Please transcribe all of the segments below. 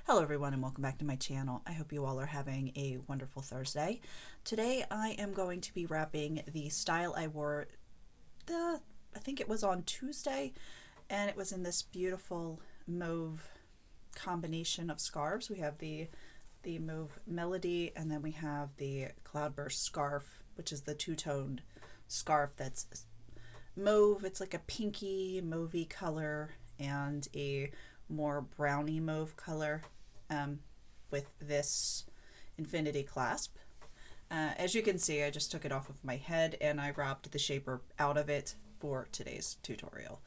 Hello everyone and welcome back to my channel. I hope you all are having a wonderful Thursday. Today I am going to be wrapping the style I wore I think it was on Tuesday, and it was in this beautiful mauve combination of scarves. We have the mauve melody, and then we have the cloudburst scarf, which is the two-toned scarf that's mauve. It's like a pinky mauvey color and a more browny mauve color with this infinity clasp. As you can see, I just took it off of my head and I wrapped the shaper out of it for today's tutorial.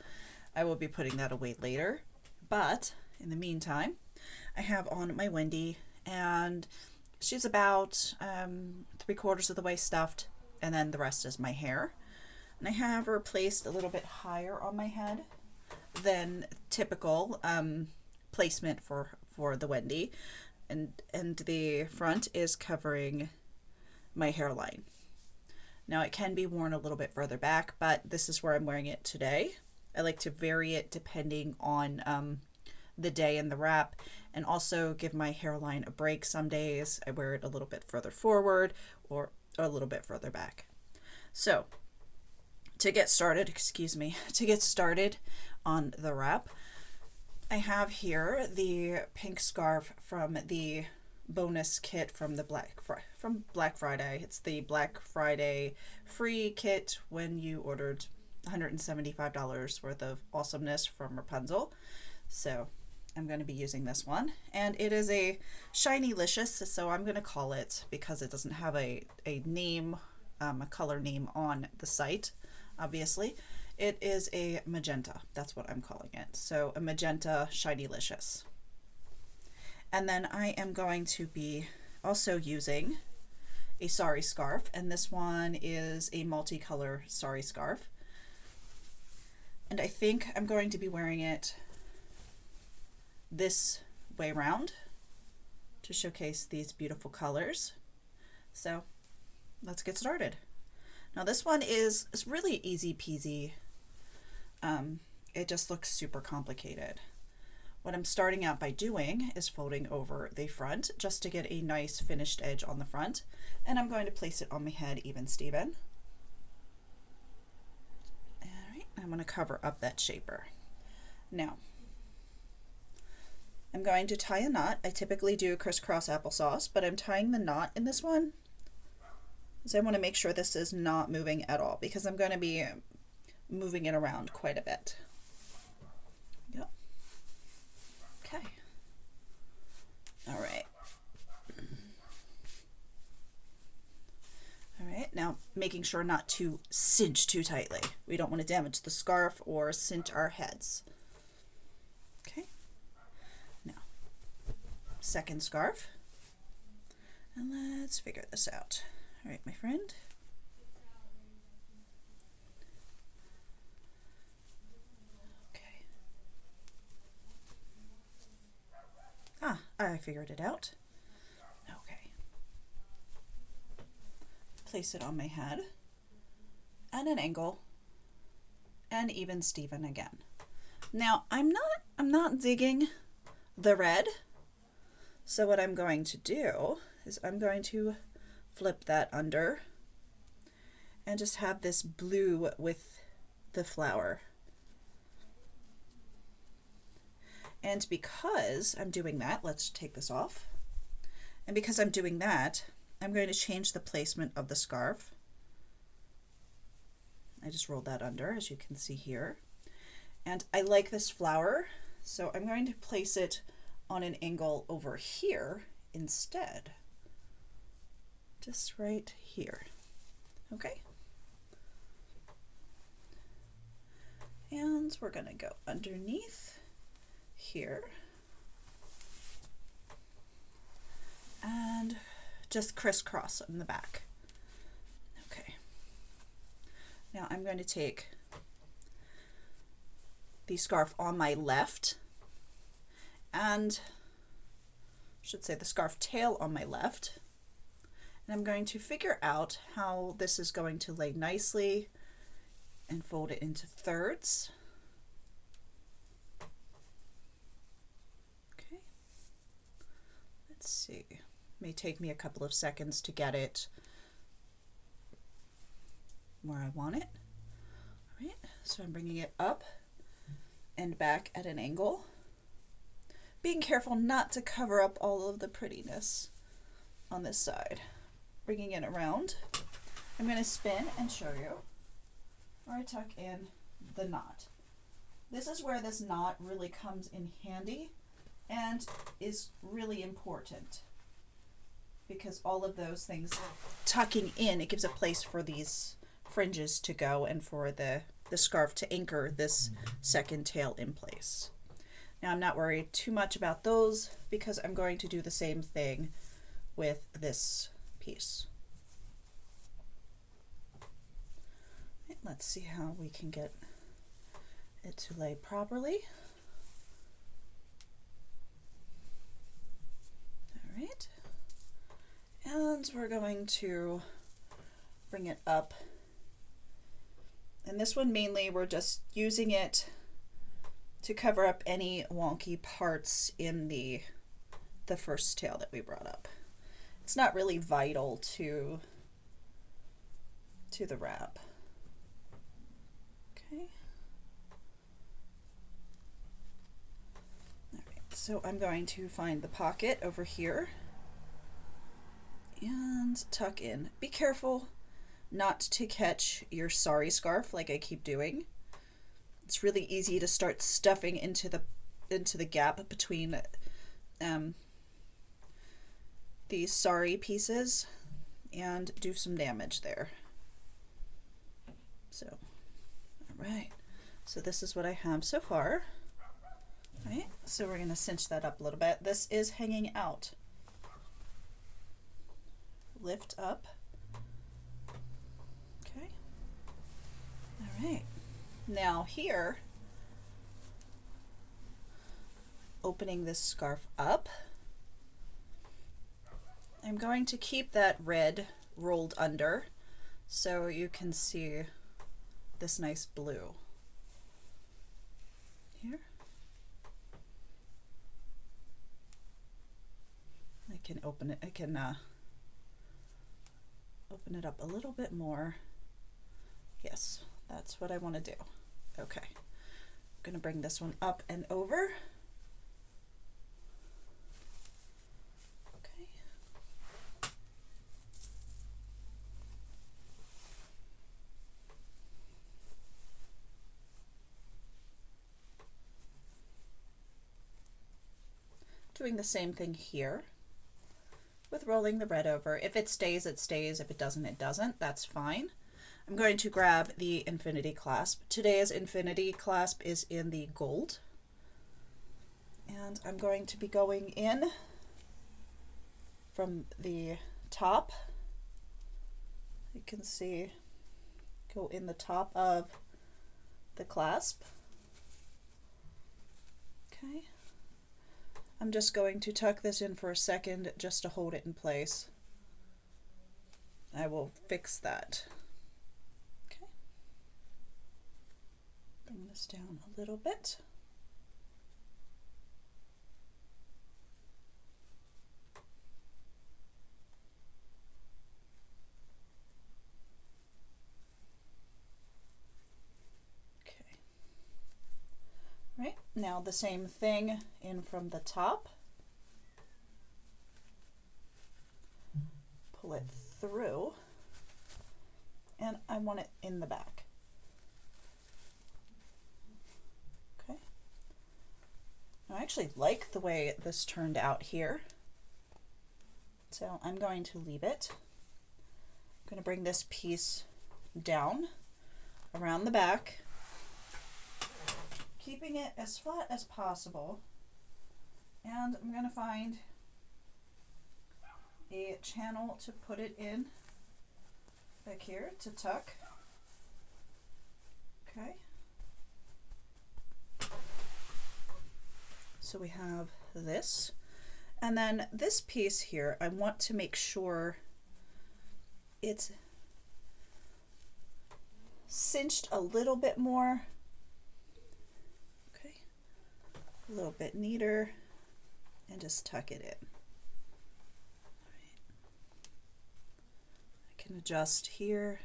I will be putting that away later, but in the meantime, I have on my Wendy, and she's about 3/4 of the way stuffed, and then the rest is my hair. And I have her placed a little bit higher on my head than typical placement for the Wendy, and the front is covering my hairline. Now it can be worn a little bit further back, but this is where I'm wearing it today. I like to vary it depending on the day and the wrap, and also give my hairline a break. Some days I wear it a little bit further forward or a little bit further back. So to get started on the wrap, I have here the pink scarf from the bonus kit from the Black Friday. It's the Black Friday free kit when you ordered $175 worth of awesomeness from Rapunzel. So I'm going to be using this one, and it is a shinylicious, so I'm going to call it, because it doesn't have a name, a color name on the site, obviously. It is a magenta. That's what I'm calling it. So a magenta shinylicious. And then I am going to be also using a sari scarf, and this one is a multicolor sari scarf. And I think I'm going to be wearing it this way around to showcase these beautiful colors. So let's get started. Now this one is really easy peasy. It just looks super complicated. What I'm starting out by doing is folding over the front just to get a nice finished edge on the front, and I'm going to place it on my head even Steven. All right, I'm going to cover up that shaper. Now I'm going to tie a knot. I typically do crisscross applesauce, but I'm tying the knot in this one because I want to make sure this is not moving at all, because I'm going to be moving it around quite a bit. Yep. Okay. All right. All right, now making sure not to cinch too tightly. We don't want to damage the scarf or cinch our heads. Okay. Now, second scarf. And let's figure this out. All right, my friend. I figured it out. Okay. Place it on my head at an angle and even Steven again. Now I'm not digging the red. So what I'm going to do is I'm going to flip that under and just have this blue with the flower. And because I'm doing that, let's take this off. And because I'm doing that, I'm going to change the placement of the scarf. I just rolled that under, as you can see here. And I like this flower, so I'm going to place it on an angle over here instead. Just right here. Okay. And we're going to go underneath here and just crisscross in the back. Okay, now I'm going to take the scarf on my left, and I should say the scarf tail on my left, and I'm going to figure out how this is going to lay nicely and fold it into thirds. Let's see. May take me a couple of seconds to get it where I want it. All right, so I'm bringing it up and back at an angle. Being careful not to cover up all of the prettiness on this side. Bringing it around. I'm going to spin and show you where I tuck in the knot. This is where this knot really comes in handy and is really important, because all of those things tucking in, it gives a place for these fringes to go and for the scarf to anchor this second tail in place. Now I'm not worried too much about those because I'm going to do the same thing with this piece. Let's see how we can get it to lay properly. All right. And we're going to bring it up. And this one mainly we're just using it to cover up any wonky parts in the first tail that we brought up. It's not really vital to the wrap. Okay. All right, so I'm going to find the pocket over here and tuck in. Be careful not to catch your sari scarf like I keep doing. It's really easy to start stuffing into the gap between these sari pieces and do some damage there. So, all right. So this is what I have so far. All right. So we're going to cinch that up a little bit. This is hanging out. Lift up. Okay. All right. Now here, opening this scarf up, I'm going to keep that red rolled under so you can see this nice blue here. I can open it, open it up a little bit more. Yes, that's what I want to do. Okay, I'm going to bring this one up and over. Okay. Doing the same thing here with rolling the red over. If it stays, it stays. If it doesn't, it doesn't. That's fine. I'm going to grab the infinity clasp. Today's infinity clasp is in the gold. And I'm going to be going in from the top. You can see, go in the top of the clasp. Okay. I'm just going to tuck this in for a second just to hold it in place. I will fix that. Bring this down a little bit. Okay. Right, now the same thing in from the top. Pull it through, and I want it in the back. I actually like the way this turned out here, so I'm going to leave it. I'm going to bring this piece down around the back, keeping it as flat as possible, and I'm going to find a channel to put it in back here to tuck. Okay. So we have this, and then this piece here, I want to make sure it's cinched a little bit more. Okay, a little bit neater, and just tuck it in. can adjust here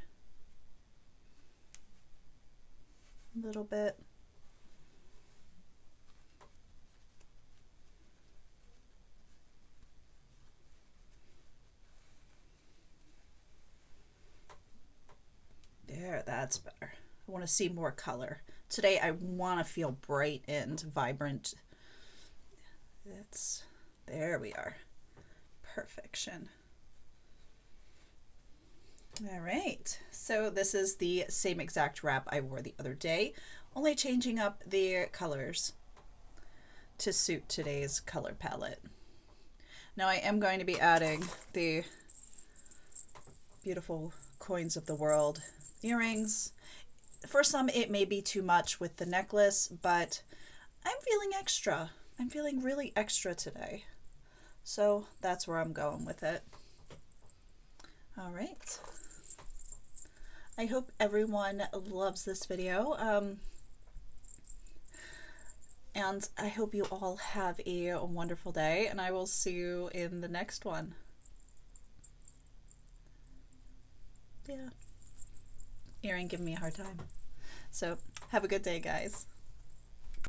a little bit. There, that's better. I want to see more color. Today I want to feel bright and vibrant. There we are. Perfection. All right, so this is the same exact wrap I wore the other day, only changing up the colors to suit today's color palette. Now I am going to be adding the beautiful coins of the world earrings. For some it may be too much with the necklace, but I'm feeling extra. I'm feeling really extra today. So that's where I'm going with it. All right. I hope everyone loves this video. And I hope you all have a wonderful day, and I will see you in the next one. Yeah. Erin giving me a hard time. So have a good day, guys.